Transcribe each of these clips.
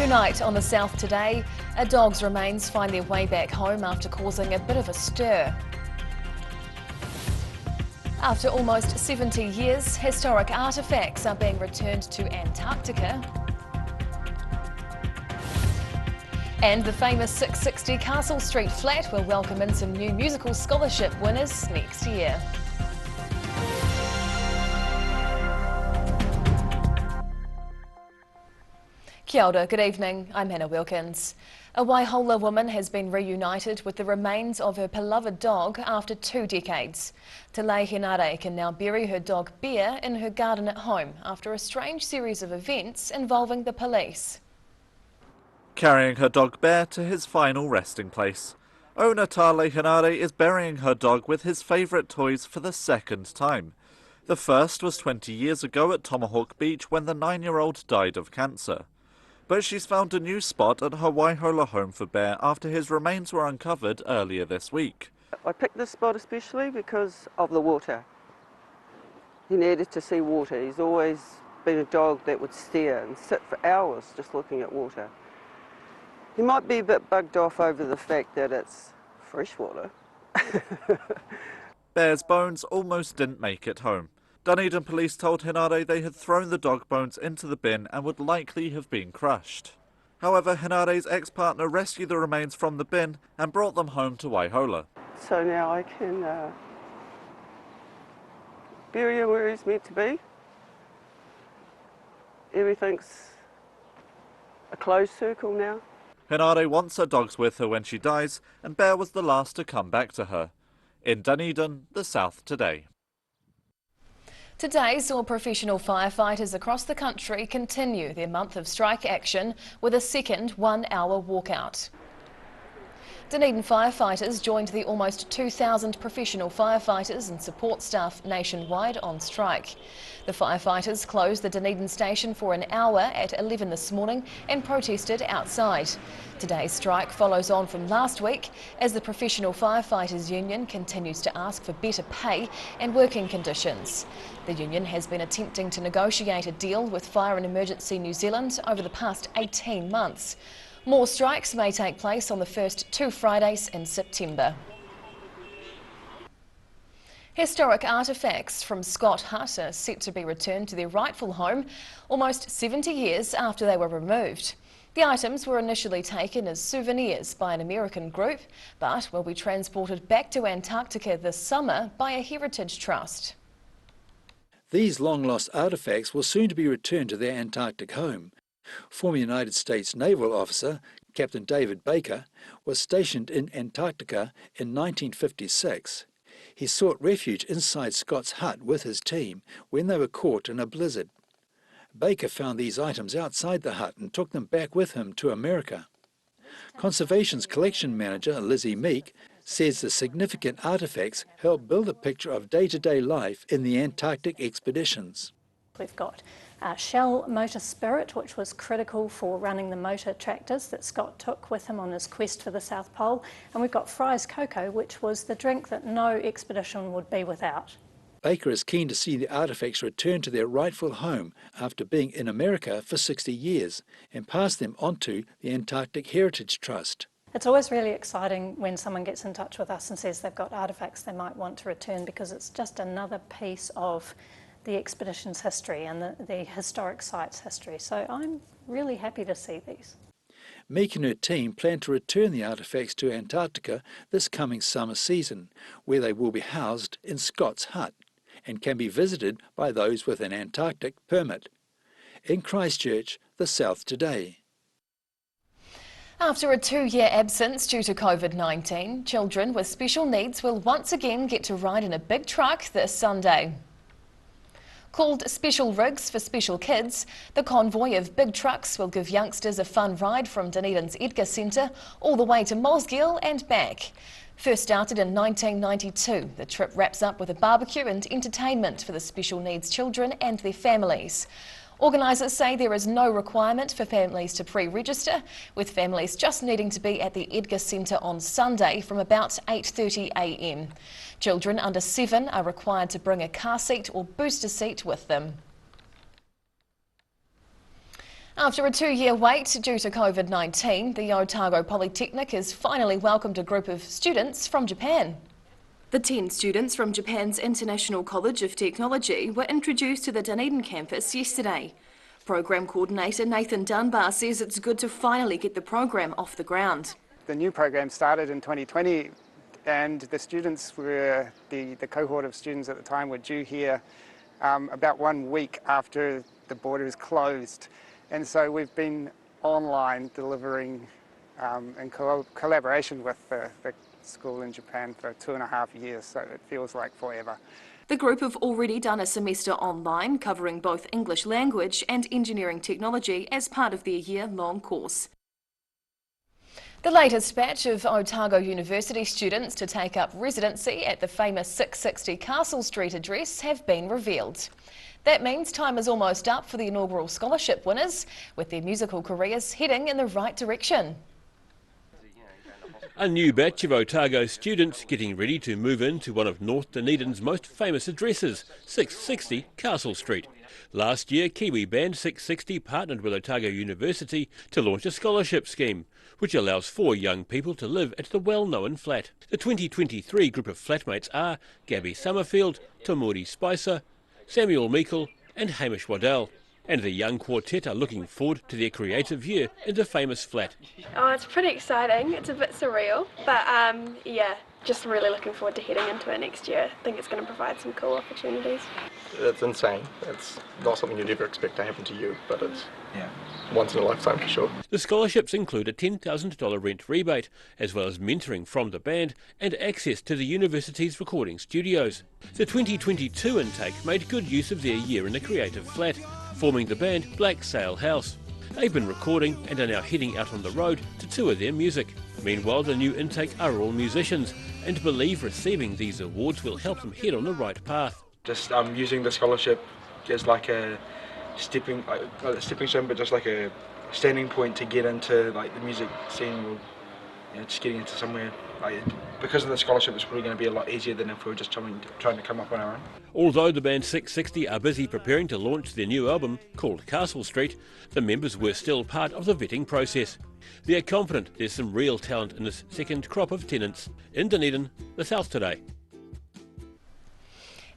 Tonight on the South Today, a dog's remains find their way back home after causing a bit of a stir. After almost 70 years, historic artefacts are being returned to Antarctica. And the famous 660 Castle Street flat will welcome in some new musical scholarship winners next year. Kia ora, good evening, I'm Hannah Wilkins. A Waihola woman has been reunited with the remains of her beloved dog after 2 decades. Te Lei Henare can now bury her dog Bear in her garden at home after a strange series of events involving the police. Carrying her dog Bear to his final resting place. Owner Te Lei Henare is burying her dog with his favourite toys for the second time. The first was 20 years ago at Tomahawk Beach when the 9-year-old died of cancer. But she's found a new spot at her Waihola home for Bear after his remains were uncovered earlier this week. I picked this spot especially because of the water. He needed to see water. He's always been a dog that would stare and sit for hours just looking at water. He might be a bit bugged off over the fact that it's fresh water. Bear's bones almost didn't make it home. Dunedin police told Henare they had thrown the dog bones into the bin and would likely have been crushed. However, Henare's ex-partner rescued the remains from the bin and brought them home to Waihola. So now I can bury him where he's meant to be. Everything's a closed circle now. Henare wants her dogs with her when she dies, and Bear was the last to come back to her. In Dunedin, the South Today. Today saw professional firefighters across the country continue their month of strike action with a second 1-hour walkout. Dunedin firefighters joined the almost 2,000 professional firefighters and support staff nationwide on strike. The firefighters closed the Dunedin station for an hour at 11 this morning and protested outside. Today's strike follows on from last week as the Professional Firefighters Union continues to ask for better pay and working conditions. The union has been attempting to negotiate a deal with Fire and Emergency New Zealand over the past 18 months. More strikes may take place on the first 2 Fridays in September. Historic artefacts from Scott Hut are set to be returned to their rightful home almost 70 years after they were removed. The items were initially taken as souvenirs by an American group, but will be transported back to Antarctica this summer by a heritage trust. These long-lost artefacts will soon to be returned to their Antarctic home. Former United States naval officer Captain David Baker was stationed in Antarctica in 1956. He sought refuge inside Scott's hut with his team when they were caught in a blizzard. Baker found these items outside the hut and took them back with him to America. Conservation's collection manager Lizzie Meek says the significant artefacts help build a picture of day-to-day life in the Antarctic expeditions. We've got Shell Motor Spirit, which was critical for running the motor tractors that Scott took with him on his quest for the South Pole. And we've got Fry's Cocoa, which was the drink that no expedition would be without. Baker is keen to see the artefacts return to their rightful home after being in America for 60 years and pass them on to the Antarctic Heritage Trust. It's always really exciting when someone gets in touch with us and says they've got artefacts they might want to return, because it's just another piece of the expedition's history and the historic site's history. So I'm really happy to see these. Meek and her team plan to return the artefacts to Antarctica this coming summer season, where they will be housed in Scott's hut and can be visited by those with an Antarctic permit. In Christchurch, the South Today. After a 2-year absence due to COVID-19, children with special needs will once again get to ride in a big truck this Sunday. Called Special Rigs for Special Kids, the convoy of big trucks will give youngsters a fun ride from Dunedin's Edgar Centre all the way to Mosgiel and back. First started in 1992, the trip wraps up with a barbecue and entertainment for the special needs children and their families. Organisers say there is no requirement for families to pre-register, with families just needing to be at the Edgar Centre on Sunday from about 8:30 a.m. Children under 7 are required to bring a car seat or booster seat with them. After a 2-year wait due to COVID-19, the Otago Polytechnic has finally welcomed a group of students from Japan. The 10 students from Japan's International College of Technology were introduced to the Dunedin campus yesterday. Program coordinator Nathan Dunbar says it's good to finally get the program off the ground. The new program started in 2020 and the students were, the cohort of students at the time were due here about 1 week after the borders closed. And so we've been online delivering in collaboration with the school in Japan for 2.5 years, so it feels like forever. The group have already done a semester online covering both English language and engineering technology as part of their year-long course. The latest batch of Otago University students to take up residency at the famous 660 Castle Street address have been revealed. That means time is almost up for the inaugural scholarship winners, with their musical careers heading in the right direction. A new batch of Otago students getting ready to move into one of North Dunedin's most famous addresses, 660 Castle Street. Last year, Kiwi band 660 partnered with Otago University to launch a scholarship scheme, which allows 4 young people to live at the well-known flat. The 2023 group of flatmates are Gabby Summerfield, Tamuri Spicer, Samuel Meikle and Hamish Waddell. And the young quartet are looking forward to their creative year in the famous flat. Oh, it's pretty exciting. It's a bit surreal, but yeah, just really looking forward to heading into it next year. I think it's going to provide some cool opportunities. It's insane. It's not something you'd ever expect to happen to you, but it's once in a lifetime for sure. The scholarships include a $10,000 rent rebate, as well as mentoring from the band and access to the university's recording studios. The 2022 intake made good use of their year in the creative flat, forming the band Black Sail House. They've been recording and are now heading out on the road to tour their music. Meanwhile, the new intake are all musicians and believe receiving these awards will help them head on the right path. Just using the scholarship as like a stepping stone, but just like a standing point to get into like the music scene, or just getting into somewhere. Because of the scholarship, it's probably going to be a lot easier than if we were just trying to come up on our own. Although the band 660 are busy preparing to launch their new album, called Castle Street, the members were still part of the vetting process. They are confident there's some real talent in this second crop of tenants. In Dunedin, the South Today.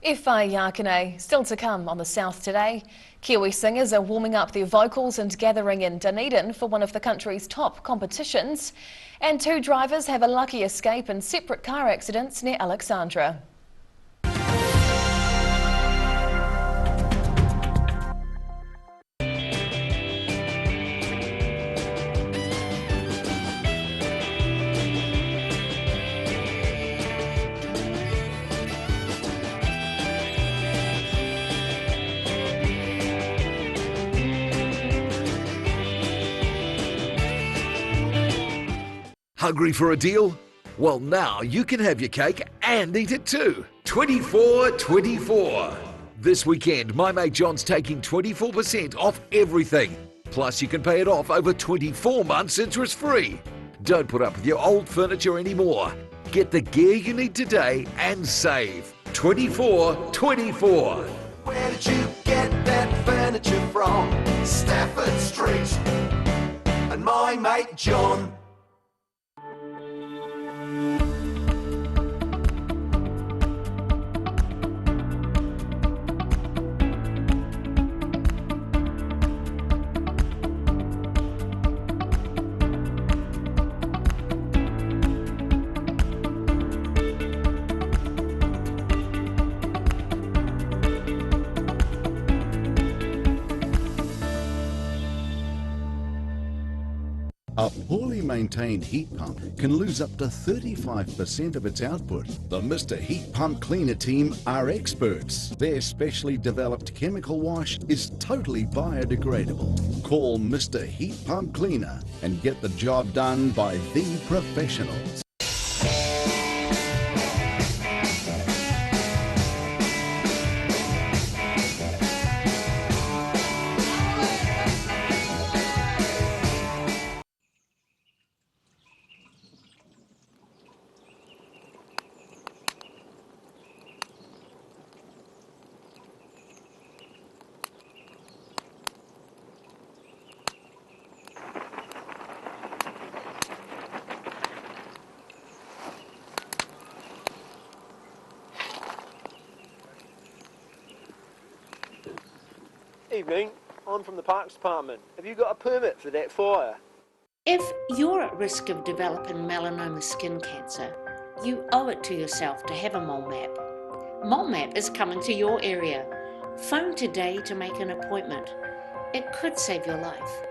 Whai Yakane, still to come on the South Today. Kiwi singers are warming up their vocals and gathering in Dunedin for one of the country's top competitions. And 2 drivers have a lucky escape in separate car accidents near Alexandra. Hungry for a deal? Well, now you can have your cake and eat it too. 24/24. This weekend, my mate John's taking 24% off everything. Plus, you can pay it off over 24 months interest-free. Don't put up with your old furniture anymore. Get the gear you need today and save. 24/24. Where did you get that furniture from? Stafford Street. And my mate John. A poorly maintained heat pump can lose up to 35% of its output. The Mr. Heat Pump Cleaner team are experts. Their specially developed chemical wash is totally biodegradable. Call Mr. Heat Pump Cleaner and get the job done by the professionals. Evening, I'm from the Parks Department. Have you got a permit for that fire? If you're at risk of developing melanoma skin cancer, you owe it to yourself to have a mole map. Mole map is coming to your area. Phone today to make an appointment. It could save your life.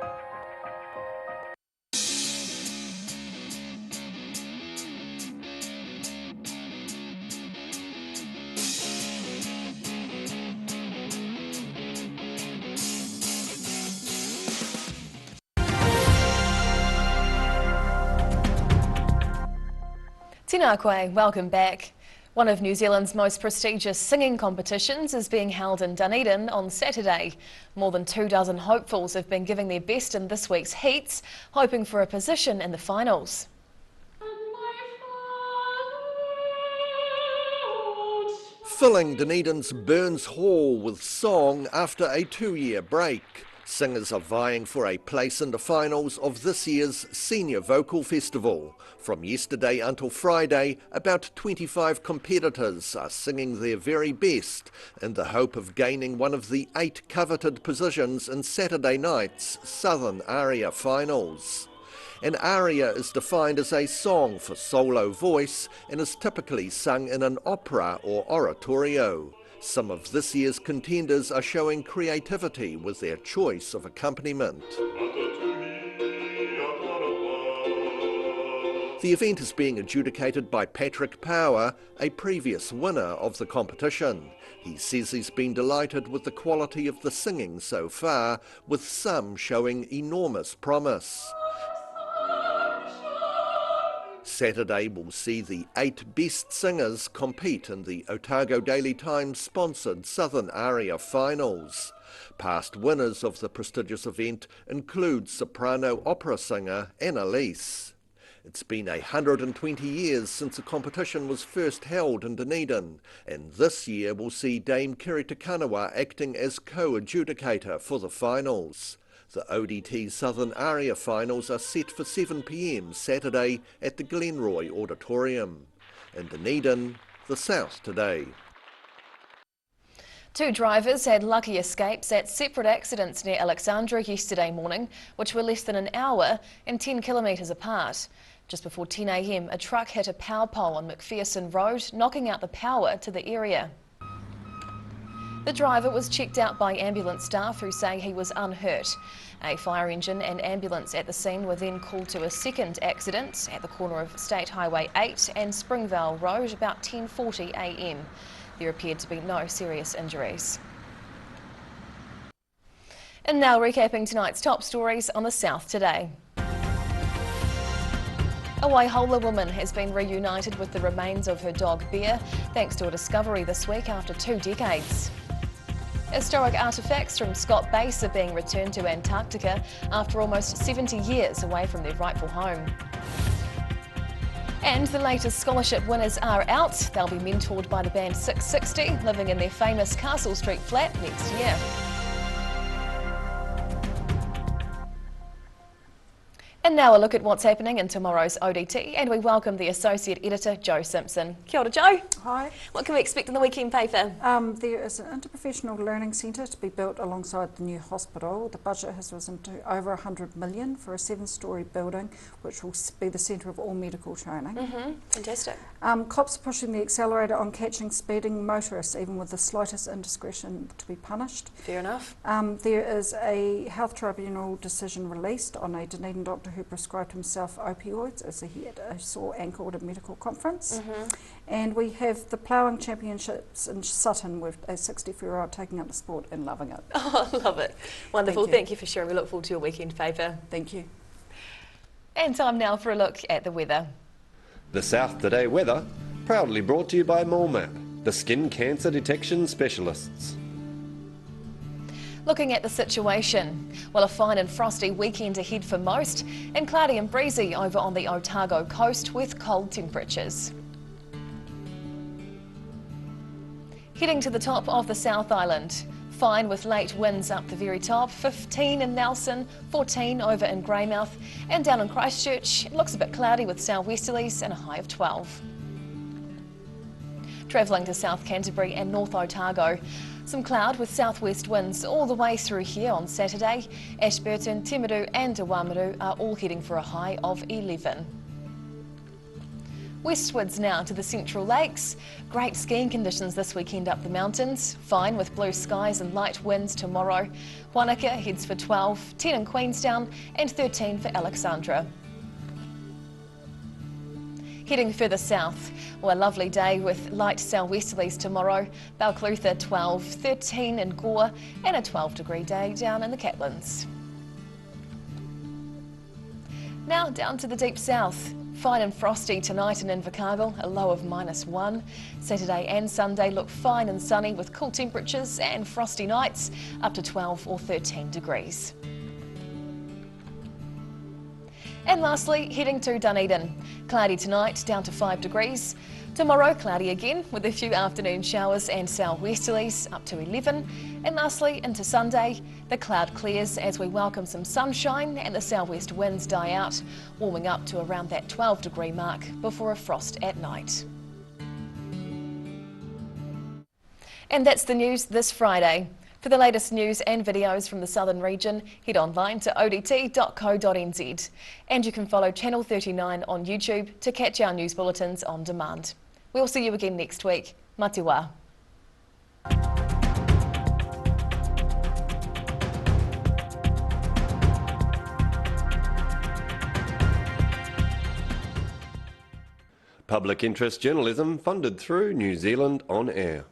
Tēnā koe, welcome back. One of New Zealand's most prestigious singing competitions is being held in Dunedin on Saturday. More than 24 hopefuls have been giving their best in this week's heats, hoping for a position in the finals. Filling Dunedin's Burns Hall with song after a 2-year break. Singers are vying for a place in the finals of this year's Senior Vocal Festival. From yesterday until Friday, about 25 competitors are singing their very best in the hope of gaining one of the 8 coveted positions in Saturday night's Southern Aria finals. An aria is defined as a song for solo voice and is typically sung in an opera or oratorio. Some of this year's contenders are showing creativity with their choice of accompaniment. The event is being adjudicated by Patrick Power, a previous winner of the competition. He says he's been delighted with the quality of the singing so far, with some showing enormous promise. Saturday will see the 8 best singers compete in the Otago Daily Times sponsored Southern Aria finals. Past winners of the prestigious event include soprano opera singer Annalise. It's been 120 years since the competition was first held in Dunedin, and this year will see Dame Kiritikanawa acting as co-adjudicator for the finals. The ODT Southern Aria finals are set for 7 p.m. Saturday at the Glenroy Auditorium. In Dunedin, the South Today. 2 drivers had lucky escapes at separate accidents near Alexandra yesterday morning, which were less than an hour and 10 kilometres apart. Just before 10 a.m, a truck hit a power pole on McPherson Road, knocking out the power to the area. The driver was checked out by ambulance staff who say he was unhurt. A fire engine and ambulance at the scene were then called to a second accident at the corner of State Highway 8 and Springvale Road about 10:40 a.m. There appeared to be no serious injuries. And now recapping tonight's top stories on the South Today. A Waihola woman has been reunited with the remains of her dog Bear thanks to a discovery this week after 2 decades. Historic artefacts from Scott Base are being returned to Antarctica after almost 70 years away from their rightful home. And the latest scholarship winners are out. They'll be mentored by the band 660, living in their famous Castle Street flat next year. And now a look at what's happening in tomorrow's ODT, and we welcome the Associate Editor, Jo Simpson. Kia ora, Jo. Hi. What can we expect in the weekend paper? There is an interprofessional learning centre to be built alongside the new hospital. The budget has risen to over 100 million for a 7-storey building, which will be the centre of all medical training. Fantastic. Cops are pushing the accelerator on catching speeding motorists, even with the slightest indiscretion to be punished. Fair enough. There is a health tribunal decision released on a Dunedin doctor who prescribed himself opioids as he had a sore ankle at a medical conference. And we have the ploughing championships in Sutton with a 64-year-old taking up the sport and loving it. Oh, I love it. Wonderful. Thank you for sharing. We look forward to your weekend paper. Thank you. And time now for a look at the weather. The South Today weather, proudly brought to you by MoleMap, the skin cancer detection specialists. Looking at the situation, well, a fine and frosty weekend ahead for most, and cloudy and breezy over on the Otago coast with cold temperatures. Heading to the top of the South Island, fine with late winds up the very top, 15 in Nelson, 14 over in Greymouth, and down in Christchurch, it looks a bit cloudy with southwesterlies and a high of 12. Travelling to South Canterbury and North Otago, Some cloud with southwest winds all the way through here on Saturday. Ashburton, Timaru and Awamiru are all heading for a high of 11. Westwards now to the Central Lakes. Great skiing conditions this weekend up the mountains. Fine with blue skies and light winds tomorrow. Wanaka heads for 12, 10 in Queenstown and 13 for Alexandra. Heading further south, well, a lovely day with light southwesterlies tomorrow. Balclutha 12, 13 in Gore and a 12-degree day down in the Catlins. Now down to the deep south. Fine and frosty tonight in Invercargill, a low of -1. Saturday and Sunday look fine and sunny with cool temperatures and frosty nights up to 12 or 13 degrees. And lastly, heading to Dunedin. Cloudy tonight, down to 5 degrees. Tomorrow, cloudy again with a few afternoon showers and southwesterlies up to 11. And lastly, into Sunday, the cloud clears as we welcome some sunshine and the southwest winds die out, warming up to around that 12-degree mark before a frost at night. And that's the news this Friday. For the latest news and videos from the southern region, head online to odt.co.nz. And you can follow Channel 39 on YouTube to catch our news bulletins on demand. We'll see you again next week. Matiwa. Public interest journalism funded through New Zealand On Air.